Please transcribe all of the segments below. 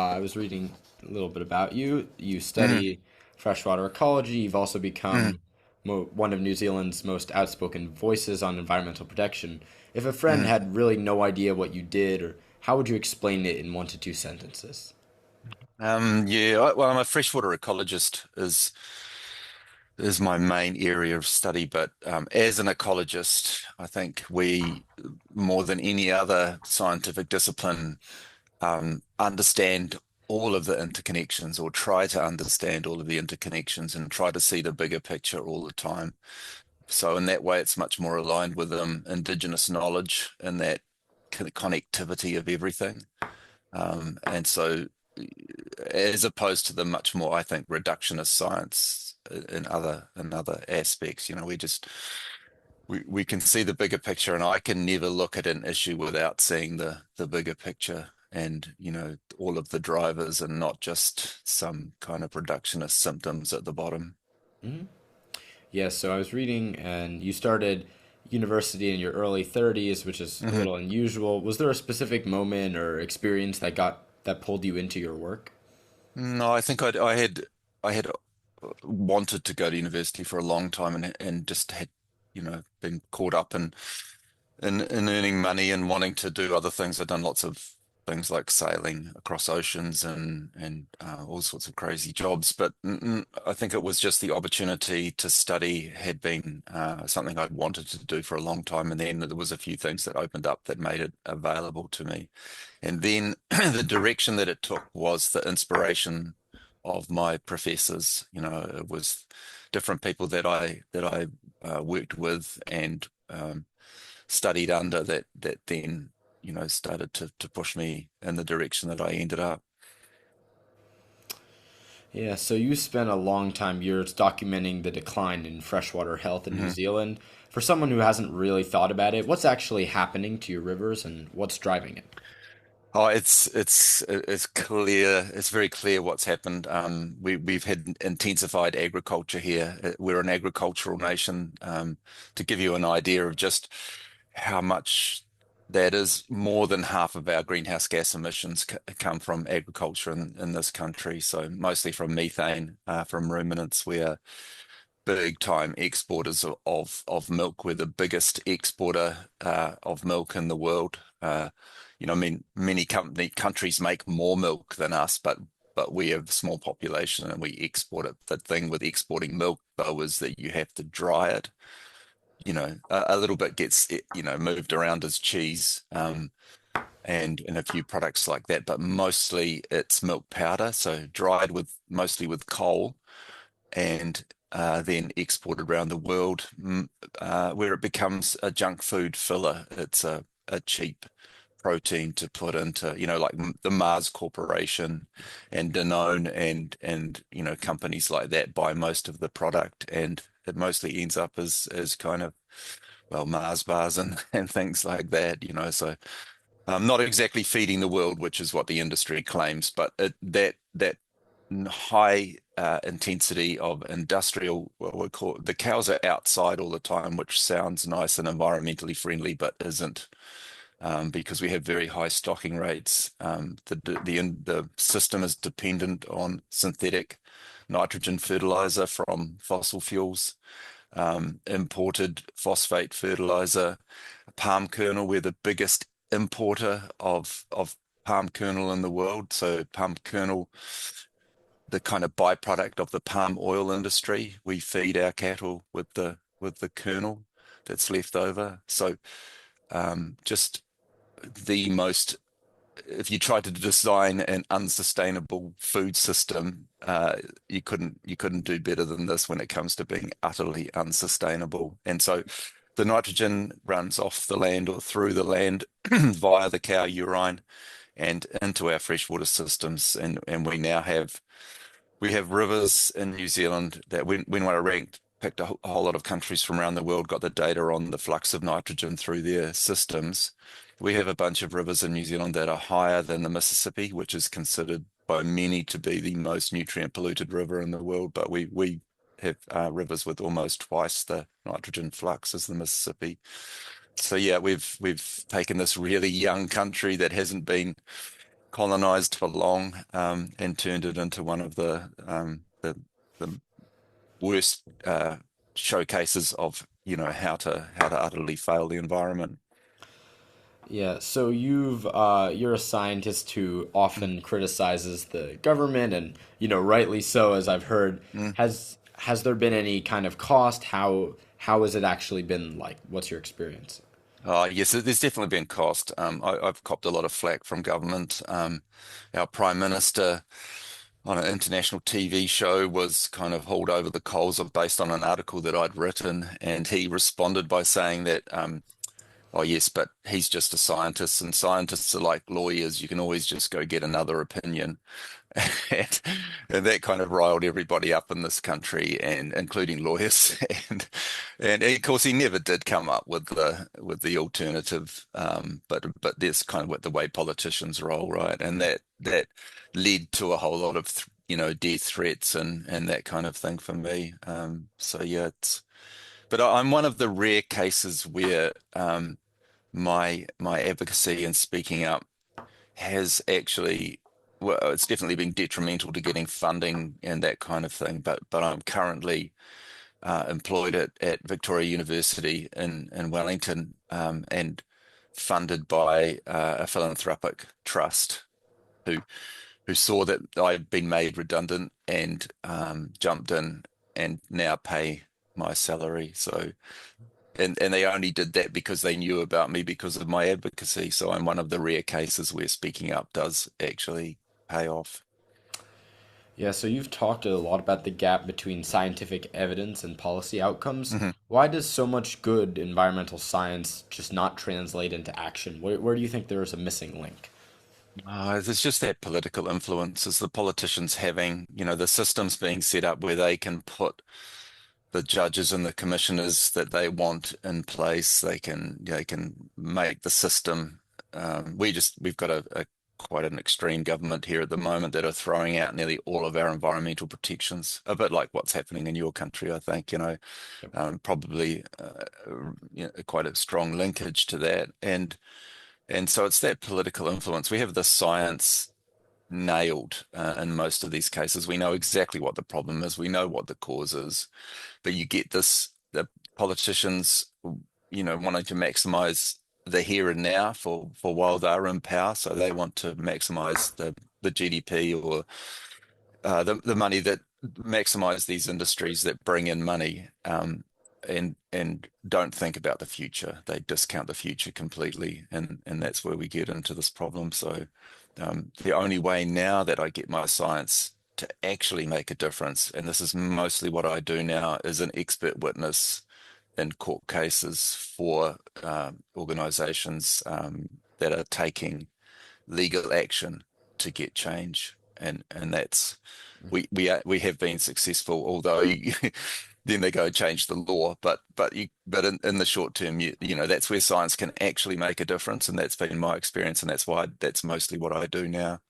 I was reading a little bit about you. You Mm, study freshwater ecology. You've also mm, become one of New Zealand's most outspoken voices on environmental protection. If a friend mm. had really no idea what you did, or how would you explain it in 1 to 2 sentences? Well, I'm a freshwater ecologist is my main area of study, but as an ecologist, I think we, more than any other scientific discipline, understand all of the interconnections or try to understand all of the interconnections and try to see the bigger picture all the time. So in that way, it's much more aligned with indigenous knowledge and that connectivity of everything. And so as opposed to the much more, I think, reductionist science in other aspects. We can see the bigger picture, and I can never look at an issue without seeing the bigger picture and all of the drivers and not just some kind of reductionist symptoms at the bottom. Mhm. Yes, so I was reading, and you started university in your early 30s, which is a hmm little unusual. Was there a specific moment or experience that pulled you into your work? No, I think I had wanted to go to university for a long time and just had been caught up in earning money and wanting to do other things. I've done lots of things like sailing across oceans and all sorts of crazy jobs. But I think it was just the opportunity to study had been something I'd wanted to do for a long time. And then there was a few things that opened up that made it available to me. And then the direction that it took was the inspiration of my professors. It was different people that I worked with and studied under that then started to push me in the direction that I ended up. Yeah, so you spent a long time years documenting the decline in freshwater health in New hmm Zealand. For someone who hasn't really thought about it, what's actually happening to your rivers and what's driving it? Oh, it's clear. It's very clear what's happened. We've had intensified agriculture here. We're an agricultural nation. To give you an idea of just how much that is, more than half of our greenhouse gas emissions come from agriculture in this country. So mostly from methane, from ruminants. We are big time exporters of milk. We're the biggest exporter of milk in the world. I mean, many countries make more milk than us, but we have a small population and we export it. The thing with exporting milk, though, is that you have to dry it. A little bit gets moved around as cheese, and a few products like that, but mostly it's milk powder, so dried with mostly with coal and then exported around the world, where it becomes a junk food filler. It's a cheap protein to put into, like the Mars Corporation and Danone and companies like that buy most of the product, and it mostly ends up as kind of Mars bars and things like that. So not exactly feeding the world, which is what the industry claims, but that high intensity of industrial, what we call the cows are outside all the time, which sounds nice and environmentally friendly, but isn't, because we have very high stocking rates. The system is dependent on synthetic nitrogen fertilizer from fossil fuels, imported phosphate fertilizer, palm kernel. We're the biggest importer of palm kernel in the world. So palm kernel, the kind of byproduct of the palm oil industry, we feed our cattle with the kernel that's left over. So just the most if you tried to design an unsustainable food system, you couldn't do better than this when it comes to being utterly unsustainable. And so the nitrogen runs off the land or through the land via the cow urine and into our freshwater systems. And we have rivers in New Zealand that when I ranked, picked a whole lot of countries from around the world, got the data on the flux of nitrogen through their systems. We have a bunch of rivers in New Zealand that are higher than the Mississippi, which is considered by many to be the most nutrient polluted river in the world. But we have rivers with almost twice the nitrogen flux as the Mississippi. So yeah, we've taken this really young country that hasn't been colonized for long, and turned it into one of the worst showcases of, how to utterly fail the environment. Yeah, so you're a scientist who Mm. often criticizes the government and, rightly so, as I've heard. Mm. Has there been any kind of cost? How has it actually been like? What's your experience? Yes, there's definitely been cost. I've copped a lot of flack from government. Our Prime Minister on an international TV show was kind of hauled over the coals of based on an article that I'd written, and he responded by saying that, oh yes, but he's just a scientist, and scientists are like lawyers. You can always just go get another opinion. And, and that kind of riled everybody up in this country, and including lawyers. And of course he never did come up with the alternative. But that's kind of what the way politicians roll, right? And that led to a whole lot of death threats and that kind of thing for me. So yeah, but I'm one of the rare cases where my advocacy and speaking up has actually, well, it's definitely been detrimental to getting funding and that kind of thing. But I'm currently employed at Victoria University in Wellington, and funded by a philanthropic trust who who saw that I'd been made redundant and jumped in and now pay my salary. So and they only did that because they knew about me because of my advocacy. So I'm one of the rare cases where speaking up does actually pay off. Yeah, so you've talked a lot about the gap between scientific evidence and policy outcomes. Mhm. Why does so much good environmental science just not translate into action? Where do you think there is a missing link? There's just that political influence as the politicians having, the systems being set up where they can put the judges and the commissioners that they want in place. They can make the system. We've got a quite an extreme government here at the moment that are throwing out nearly all of our environmental protections, a bit like what's happening in your country, I think, probably quite a strong linkage to that. And so it's that political influence. We have the science nailed in most of these cases. We know exactly what the problem is. We know what the cause is, but you get the politicians, wanting to maximize the here and now for while they're in power. So they want to maximize the GDP, or the money that maximize these industries that bring in money, and don't think about the future. They discount the future completely, and that's where we get into this problem. So the only way now that I get my science to actually make a difference, and this is mostly what I do now, is an expert witness in court cases for organizations that are taking legal action to get change. And that's we have been successful, although then they go change the law. But in the short term, that's where science can actually make a difference, and that's been my experience, and that's why that's mostly what I do now.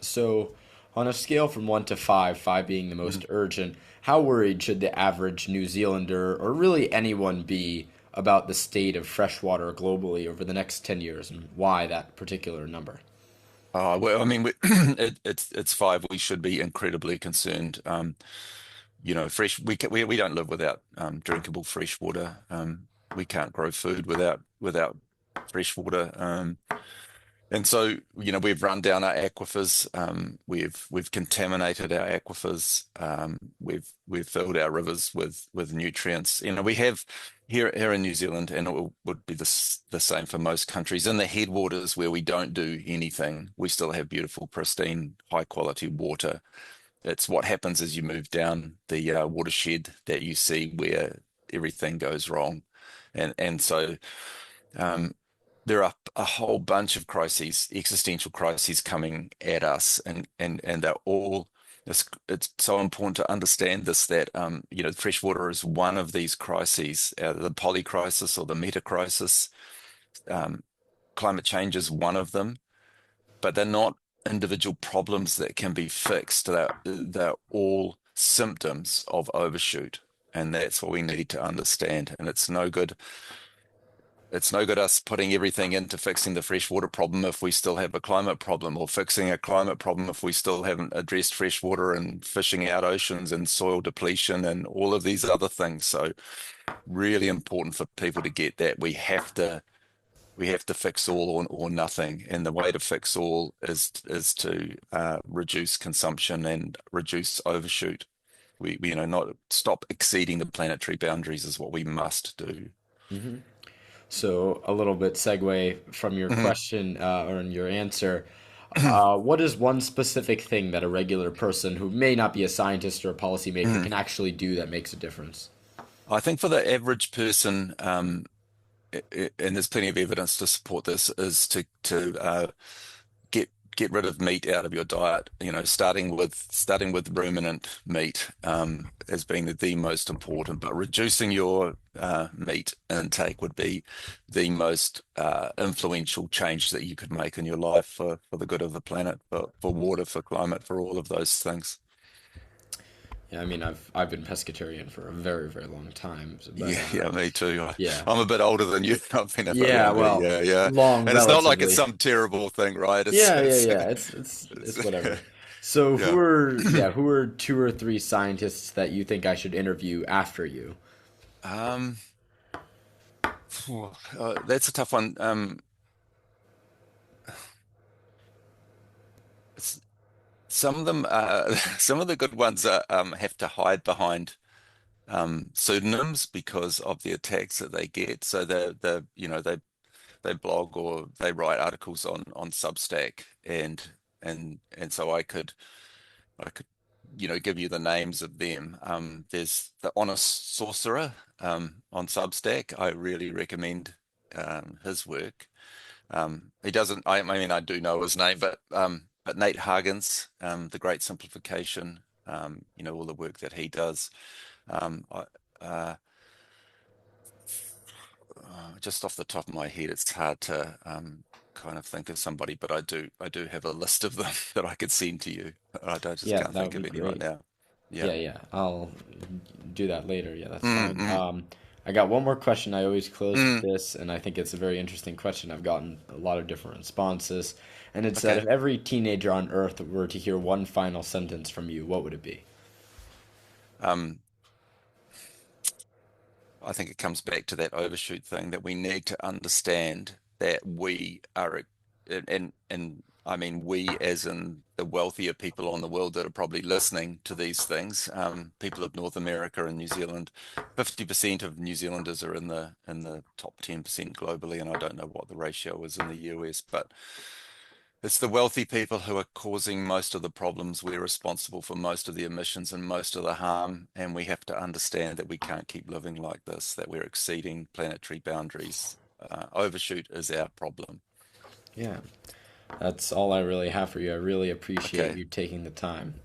So, on a scale from 1 to 5, 5 being the Mhm. most urgent, how worried should the average New Zealander or really anyone be about the state of freshwater globally over the next 10 years and why that particular number? Well, I mean, it's 5. We should be incredibly concerned. Fresh. We don't live without drinkable fresh water. We can't grow food without fresh water. And so, we've run down our aquifers. We've contaminated our aquifers. We've filled our rivers with nutrients. We have here in New Zealand, and would be the same for most countries. In the headwaters where we don't do anything, we still have beautiful, pristine, high quality water. It's what happens as you move down the watershed that you see where everything goes wrong, and so. Um, there are a whole bunch of crises, existential crises coming at us, and they're all. It's so important to understand this, that freshwater is one of these crises, the poly crisis or the meta crisis. Um, Climate change is one of them, but they're not individual problems that can be fixed. They're all symptoms of overshoot, and that's what we need to understand. And it's no good it's no good us putting everything into fixing the freshwater problem if we still have a climate problem, or fixing a climate problem if we still haven't addressed freshwater and fishing out oceans and soil depletion and all of these other things. So really important for people to get that we have to fix all or nothing, and the way to fix all is to reduce consumption and reduce overshoot. We not stop exceeding the planetary boundaries is what we must do. Hmm. So a little bit segue from your Mhm. question or in your answer. What is one specific thing that a regular person who may not be a scientist or a policymaker Mhm. can actually do that makes a difference? I think for the average person, and there's plenty of evidence to support this, is to get rid of meat out of your diet. Starting with ruminant meat as being the most important, but reducing your meat intake would be the most influential change that you could make in your life for the good of the planet, for water, for climate, for all of those things. Yeah, I mean, I've been pescatarian for a very, very long time, but Yeah, yeah, me too. yeah, I'm a bit older than you. I've been yeah, around. well, Yeah, yeah. long And it's not like it's relatively. some terrible thing, right? It's Yeah, yeah, it's, yeah. It's it's whatever. So yeah. who are two or three scientists that you think I should interview after you? Um, that's a tough one. S- some of them, some of the good ones have to hide behind pseudonyms because of the attacks that they get. So they blog or they write articles on Substack, and so I could give you the names of them. There's the Honest Sorcerer on Substack. I really recommend his work. He doesn't. I mean, I do know his name, but Nate Hagens, The Great Simplification. All the work that he does. I, just off the top of my head, it's hard to kind of think of somebody, but I do have a list of them that I could send to you. I just Yeah, can't that would think be of any right great. now. Yeah. Yeah, yeah. I'll do that later. Yeah, that's Mm, fine. mm, I got one more question. I always close with mm. this, and I think it's a very interesting question. I've gotten a lot of different responses, and it's that Okay. if every teenager on Earth were to hear one final sentence from you, what would it be? Um, I think it comes back to that overshoot thing that we need to understand that we are, and I mean we as in the wealthier people on the world that are probably listening to these things, people of North America and New Zealand, 50% of New Zealanders are in the top 10% globally, and I don't know what the ratio is in the US, but it's the wealthy people who are causing most of the problems. We're responsible for most of the emissions and most of the harm. And we have to understand that we can't keep living like this, that we're exceeding planetary boundaries. Overshoot is our problem. Yeah, that's all I really have for you. I really appreciate Okay. you taking the time.